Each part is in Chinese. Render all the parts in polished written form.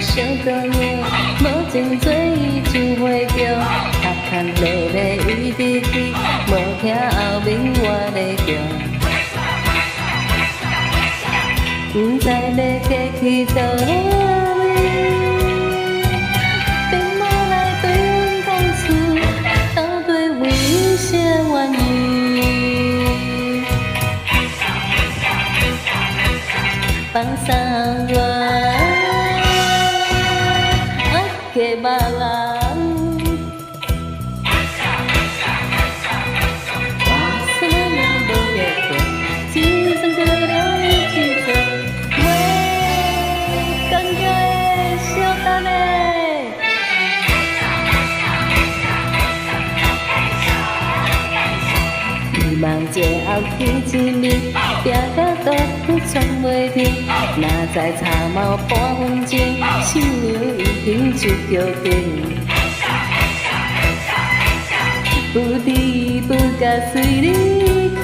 小个月，无情做伊像花轿，踏牵落来伊直去，无听后面我咧叫。 不知要过去倒位，并无来对阮讲出到底为啥原因，放松我给别人。 望这后起一日，拼甲大骨喘袂停。哪知差毛半分钟，手娘已经就叫紧。不知不觉随你去，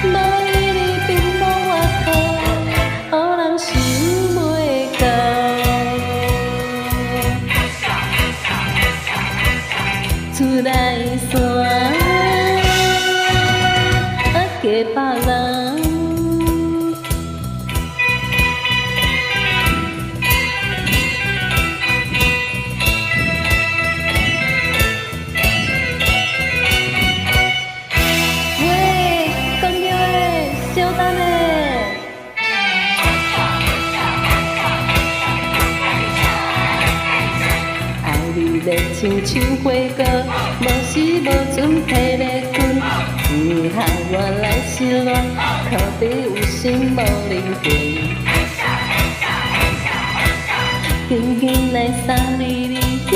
无伊你并无我靠，予人想袂到。出来山。 给别人，喂，讲着的，小等下。爱你热情像花果，无时无准体咧困。 你害我来失恋，可比有心无灵魂。紧紧来送你离开，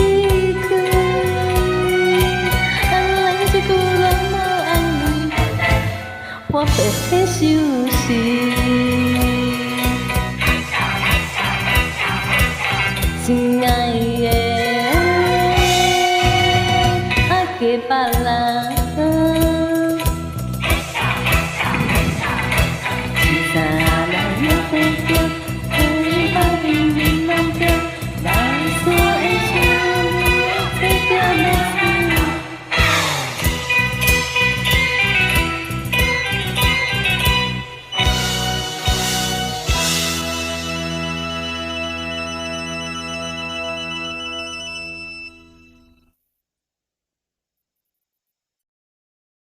安人一句拢无安慰，我白白受死。亲爱的，爱给别人。